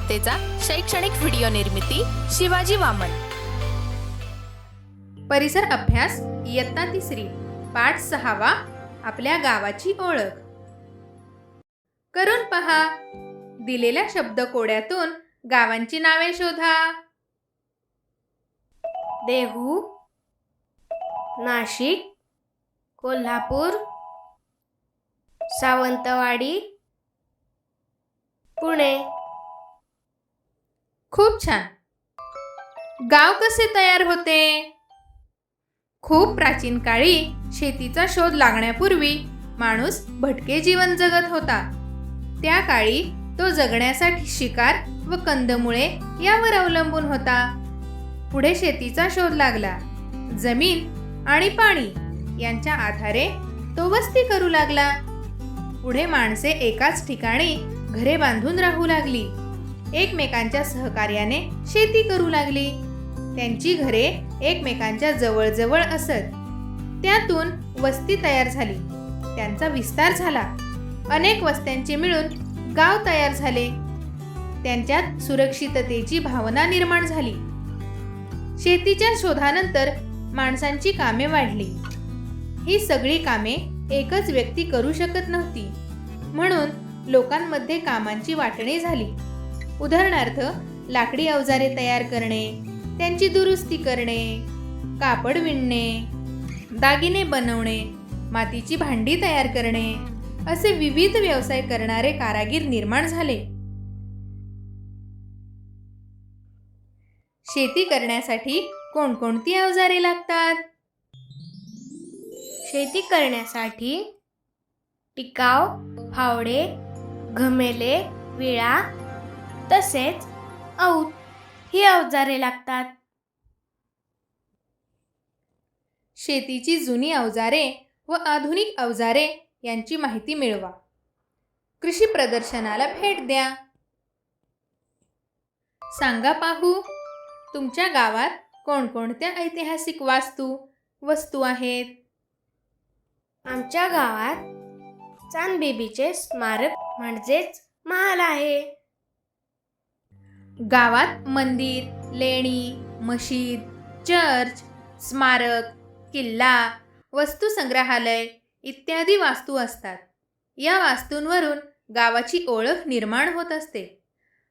गुणवत्तेचा शैक्षणिक व्हिडिओ निर्मिती शिवाजी वामन. परिसर अभ्यास इयत्ता 3 पाठ 6 आपल्या गावाची ओळख. करून पहा. दिलेल्या शब्दकोड्यातून गावांची नावे शोधा. देहू, नाशिक, कोल्हापूर, सावंतवाडी, पुणे. खूप छान. गाव कसे तयार होते? खूप प्राचीन काळी शेतीचा शोध लागण्यापूर्वी माणूस भटके जीवन जगत होता. त्या काळी तो जगण्यासाठी शिकार व कंदमुळे यावर अवलंबून होता. पुढे शेतीचा शोध लागला. जमीन आणि पाणी यांच्या आधारे तो वस्ती करू लागला. पुढे माणसे एकाच ठिकाणी घरे बांधून राहू लागली. एकमेकांच्या सहकार्याने शेती करू लागली. त्यांची घरे एकमेकांच्या जवळजवळ असत. त्यातून वस्ती तयार झाली. त्यांचा विस्तार झाला. अनेक वस्त्यांचे मिळून गाव तयार झाले. त्यांच्यात सुरक्षिततेची भावना निर्माण झाली. शेतीच्या शोधानंतर माणसांची कामे वाढली. ही सगळी कामे एकच व्यक्ती करू शकत नव्हती. म्हणून लोकांमध्ये कामांची वाटणी झाली. उदाहरणार्थ, लाकडी अवजारे तयार करणे, त्यांची दुरुस्ती करणे, कापड विणणे, दागिने बनवणे, मातीची भांडी तयार करणे असे विविध व्यवसाय करणारे कारागीर निर्माण झाले. शेती करण्यासाठी कोणकोणती अवजारे लागतात? शेती करण्यासाठी टिकाव, फावडे, घमेले, विळा तसेच औत ही अवजारे लागतात. शेतीची जुनी अवजारे व आधुनिक अवजारे यांची माहिती मिळवा. कृषी प्रदर्शनाला भेट द्या. सांगा पाहू, तुमच्या गावात कोणकोणत्या ऐतिहासिक वस्तू आहेत? आमच्या गावात चांदबिबीचे स्मारक म्हणजेच महाल आहे. गावात मंदिर, लेणी, मशीद, चर्च, स्मारक, किल्ला, वस्तू संग्रहालय इत्यादी वास्तू असतात. या वास्तूंवरून गावाची ओळख निर्माण होत असते.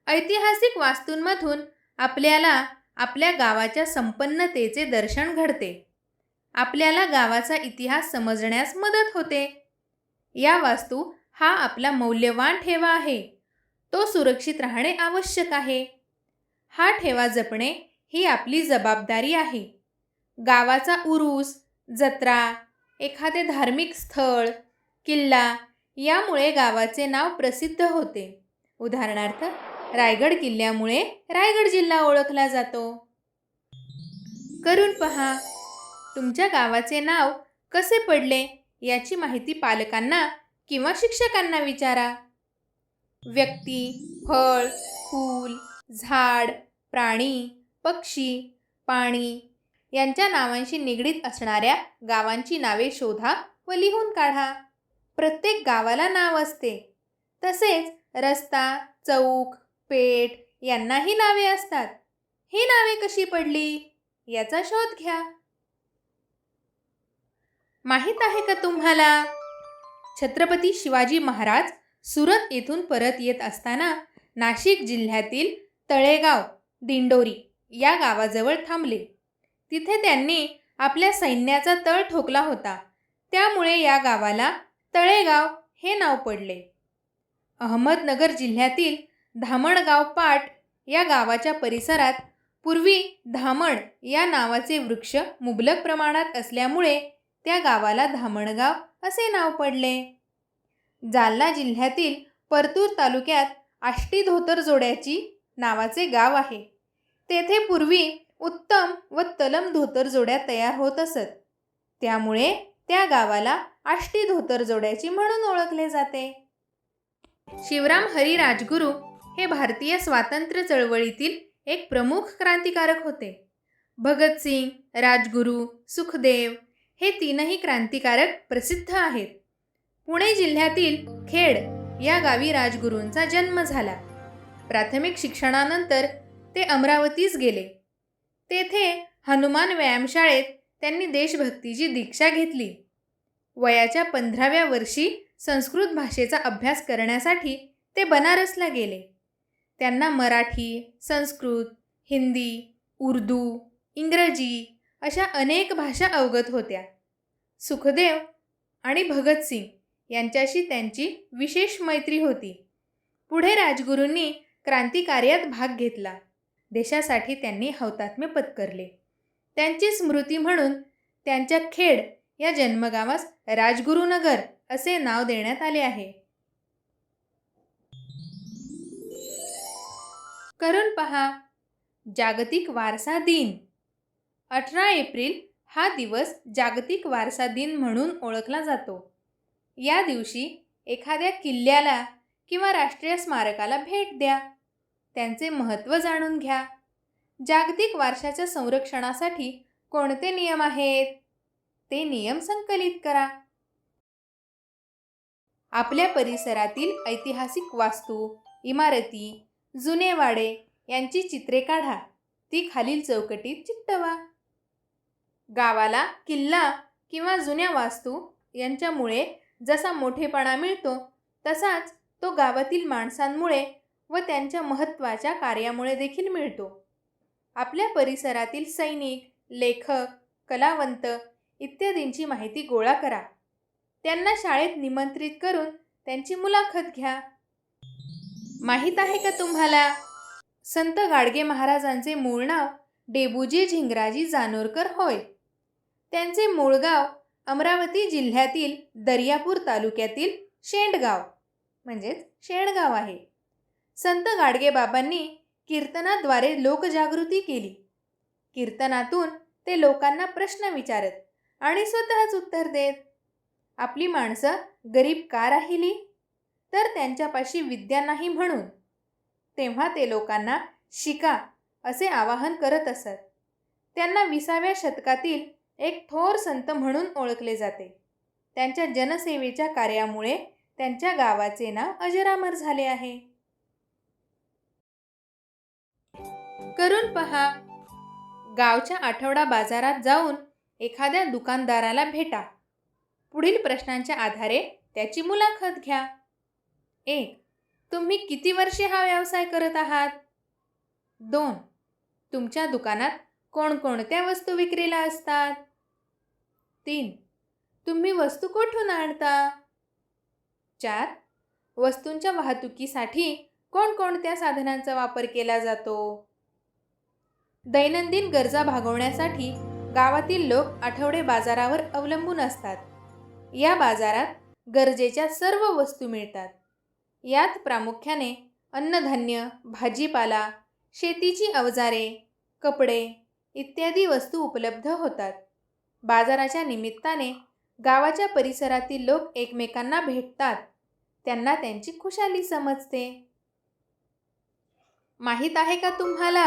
ऐतिहासिक वास्तूंमधून आपल्याला आपल्या गावाच्या संपन्नतेचे दर्शन घडते. आपल्याला गावाचा इतिहास समजण्यास मदत होते. या वास्तू हा आपला मौल्यवान ठेवा आहे. तो सुरक्षित राहणे आवश्यक आहे. हा ठेवा जपणे ही आपली जबाबदारी आहे. गावाचा उरूस, जत्रा, एखादे धार्मिक स्थळ, किल्ला यामुळे गावाचे नाव प्रसिद्ध होते. उदाहरणार्थ, रायगड किल्ल्यामुळे रायगड जिल्हा ओळखला जातो. करून पहा. तुमच्या गावाचे नाव कसे पडले याची माहिती पालकांना किंवा शिक्षकांना विचारा. व्यक्ती, फळ, फूल, झाड, प्राणी, पक्षी, पाणी यांच्या नावांशी निगडीत असणाऱ्या गावांची नावे शोधा व लिहून काढा. प्रत्येक गावाला नाव असते. तसेच रस्ता, चौक, पेठ यांनाही नावे असतात. ही नावे कशी पडली याचा शोध घ्या. माहीत आहे का तुम्हाला, छत्रपती शिवाजी महाराज सुरत येथून परत येत असताना नाशिक जिल्ह्यातील तळेगाव, दिंडोरी या गावाजवळ थांबले. तिथे त्यांनी आपल्या सैन्याचा तळ ठोकला होता. त्यामुळे या गावाला तळेगाव हे नाव पडले. अहमदनगर जिल्ह्यातील धामणगाव पाट या गावाच्या परिसरात पूर्वी धामण या नावाचे वृक्ष मुबलक प्रमाणात असल्यामुळे त्या गावाला धामणगाव असे नाव पडले. जालना जिल्ह्यातील परतूर तालुक्यात आष्टी धोतरजोड्याची नावाचे गाव आहे. तेथे पूर्वी उत्तम व तलम धोतरजोड्या तयार होत असत. त्यामुळे त्या गावाला आष्टी धोतरजोड्याची म्हणून ओळखले जाते. शिवराम हरी राजगुरू हे भारतीय स्वातंत्र्य चळवळीतील एक प्रमुख क्रांतिकारक होते. भगतसिंग, राजगुरू, सुखदेव हे तीनही क्रांतिकारक प्रसिद्ध आहेत. पुणे जिल्ह्यातील खेड या गावी राजगुरूंचा जन्म झाला. प्राथमिक शिक्षणानंतर ते अमरावतीस गेले. तेथे हनुमान व्यायामशाळेत त्यांनी देशभक्तीची दीक्षा घेतली. वयाच्या 15व्या वर्षी संस्कृत भाषेचा अभ्यास करण्यासाठी ते बनारसला गेले. त्यांना मराठी, संस्कृत, हिंदी, उर्दू, इंग्रजी अशा अनेक भाषा अवगत होत्या. सुखदेव आणि भगतसिंग यांच्याशी त्यांची विशेष मैत्री होती. पुढे राजगुरूंनी क्रांतिकार्यात भाग घेतला. देशासाठी त्यांनी हौतात्म्य पत्करले. त्यांची स्मृती म्हणून त्यांच्या खेड या जन्मगावास राजगुरुनगर असे नाव देण्यात आले आहे. करून पहा, जागतिक वारसा दिन. 18 एप्रिल हा दिवस जागतिक वारसा दिन म्हणून ओळखला जातो. या दिवशी एखाद्या किल्ल्याला किंवा राष्ट्रीय स्मारकाला भेट द्या. त्यांचे महत्त्व जाणून घ्या. जागतिक वारशाच्या संरक्षणासाठी कोणते नियम आहेत ते नियम संकलित करा. आपल्या परिसरातील ऐतिहासिक वास्तू, इमारती, जुने वाडे यांची चित्रे काढा. ती खालील चौकटीत चिकटवा. गावाला किल्ला किंवा जुन्या वास्तू यांच्यामुळे जसा मोठेपणा मिळतो तसाच तो गावातील माणसांमुळे व त्यांच्या महत्त्वाच्या कार्यामुळे देखील मिळतो. आपल्या परिसरातील सैनिक, लेखक, कलावंत इत्यादींची माहिती गोळा करा. त्यांना शाळेत निमंत्रित करून त्यांची मुलाखत घ्या. माहीत आहे का तुम्हाला, संत गाडगे महाराजांचे मूळ नाव डेबूजी झिंगराजी जानोरकर होय. त्यांचे मूळ गाव अमरावती जिल्ह्यातील दर्यापूर तालुक्यातील शेंडगाव म्हणजेच शेणगाव आहे. संत गाडगेबाबांनी कीर्तनाद्वारे लोकजागृती केली. कीर्तनातून ते लोकांना प्रश्न विचारत आणि स्वतःच उत्तर देत. आपली माणसं गरीब का राहिली, तर त्यांच्यापाशी विद्या नाही म्हणून. तेव्हा ते लोकांना शिका असे आवाहन करत असत. त्यांना 20व्या शतकातील एक थोर संत म्हणून ओळखले जाते. त्यांच्या जनसेवेच्या कार्यामुळे त्यांच्या गावाचे नाव अजरामर झाले आहे. करून पहा, गावच्या आठवडा बाजारात जाऊन एखाद्या दुकानदाराला भेटा. पुढील प्रश्नांच्या आधारे त्याची मुलाखत घ्या. 1. तुम्ही किती वर्षे हा व्यवसाय करत आहात? 2. तुमच्या दुकानात कोणकोणत्या वस्तू विक्रीला असतात? 3. तुम्ही वस्तू कुठून आणता? 4. वस्तूंच्या वाहतुकीसाठी कोणकोणत्या साधनांचा वापर केला जातो? दैनंदिन गरजा भागवण्यासाठी गावातील लोक आठवडे बाजारावर अवलंबून असतात. या बाजारात गरजेच्या सर्व वस्तू मिळतात. यात प्रामुख्याने अन्नधान्य, भाजीपाला, शेतीची अवजारे, कपडे इत्यादी वस्तू उपलब्ध होतात. बाजाराच्या निमित्ताने गावाच्या परिसरातील लोक एकमेकांना भेटतात. त्यांना त्यांची खुशाली समजते. माहीत आहे का तुम्हाला,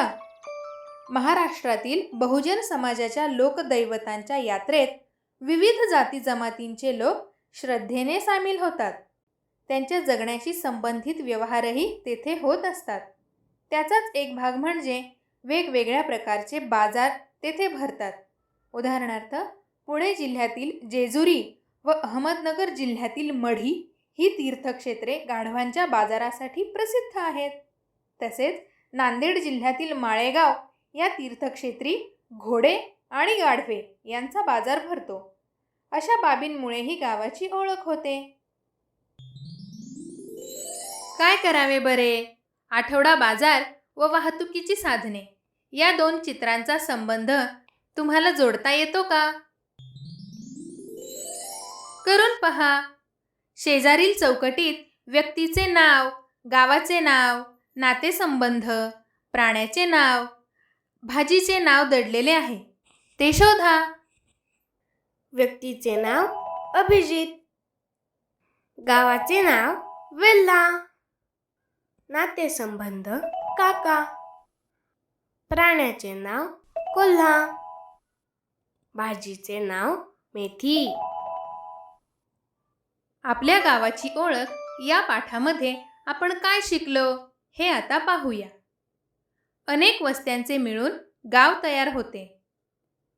महाराष्ट्रातील बहुजन समाजाच्या लोकदैवतांच्या यात्रेत विविध जाती जमातींचे लोक श्रद्धेने सामील होतात. त्यांच्या जगण्याशी संबंधित व्यवहारही तेथे होत असतात. त्याचाच एक भाग म्हणजे वेगवेगळ्या प्रकारचे बाजार तेथे भरतात. उदाहरणार्थ, पुणे जिल्ह्यातील जेजुरी व अहमदनगर जिल्ह्यातील मढी ही तीर्थक्षेत्रे गाढवांच्या बाजारासाठी प्रसिद्ध आहेत. तसेच नांदेड जिल्ह्यातील माळेगाव या तीर्थक्षेत्री घोडे आणि गाढवे यांचा बाजार भरतो. अशा बाबींमुळेही गावाची ओळख होते. काय करावे बरे? आठवडा बाजार व वाहतुकीची साधने या 2 चित्रांचा संबंध तुम्हाला जोडता येतो का? करून पहा. शेजारील चौकटीत व्यक्तीचे नाव, गावाचे नाव, नातेसंबंध, प्राण्याचे नाव, भाजीचे नाव दडलेले आहे. ते शोधा. व्यक्तीचे नाव अभिजित, गावाचे नाव वेल्हा, नातेसंबंध काका, प्राण्याचे नाव कोल्हा, भाजीचे नाव मेथी. आपल्या गावाची ओळख या पाठामध्ये आपण काय शिकलो हे आता पाहूया. अनेक वस्त्यांचे मिळून गाव तयार होते.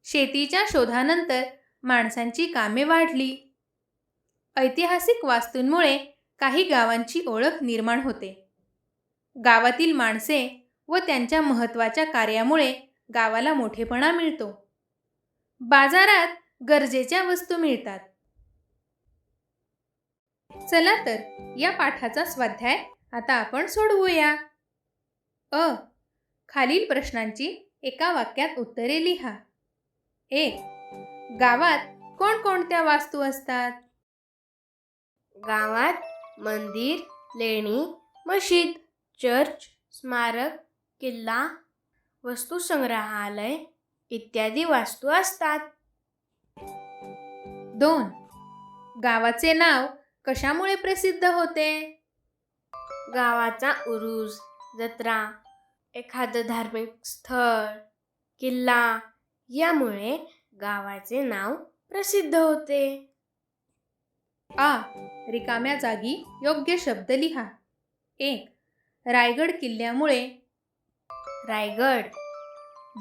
शेतीच्या शोधानंतर माणसांची कामे वाढली. ऐतिहासिक वास्तूंमुळे काही गावांची ओळख निर्माण होते. गावातील माणसे व त्यांच्या महत्त्वाच्या कार्यामुळे गावाला मोठेपणा मिळतो. बाजारात गरजेच्या वस्तू मिळतात. चला तर या पाठाचा स्वाध्याय आता आपण सोडवूया. खालील प्रश्नांची एका वाक्यात उत्तरे लिहा. 1. गावात कोणकोणत्या वास्तू असतात? गावात मंदिर, लेणी, मशीद, चर्च, स्मारक, किल्ला, वस्तुसंग्रहालय इत्यादी वास्तू असतात. 2. गावाचे नाव कशामुळे प्रसिद्ध होते? गावाचा उरूस, जत्रा, एखादं धार्मिक स्थळ, किल्ला यामुळे गावाचे नाव प्रसिद्ध होते. रिकाम्या जागी योग्य शब्द लिहा. 1. रायगड किल्ल्यामुळे रायगड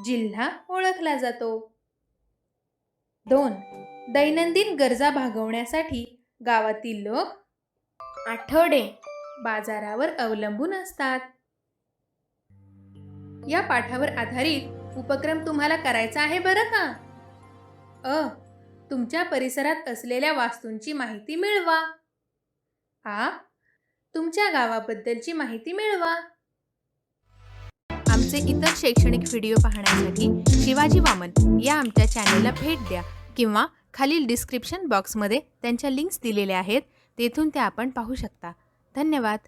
जिल्हा ओळखला जातो. 2. दैनंदिन गरजा भागवण्यासाठी गावातील लोक आठवडे बाजारावर अवलंबून असतात. या पाठावर आधारित उपक्रम तुम्हाला करायचा आहे बरं का? तुमच्या परिसरात असलेल्या वास्तूंची माहिती मिळवा. तुमच्या गावाबद्दलची माहिती मिळवा. आमचे इतर शैक्षणिक व्हिडिओ पाहण्यासाठी शिवाजी वामन या आमच्या चॅनलला भेट द्या किंवा खालील डिस्क्रिप्शन बॉक्समध्ये त्यांच्या लिंक्स दिलेल्या आहेत, तेथून त्या आपण पाहू शकता. धन्यवाद.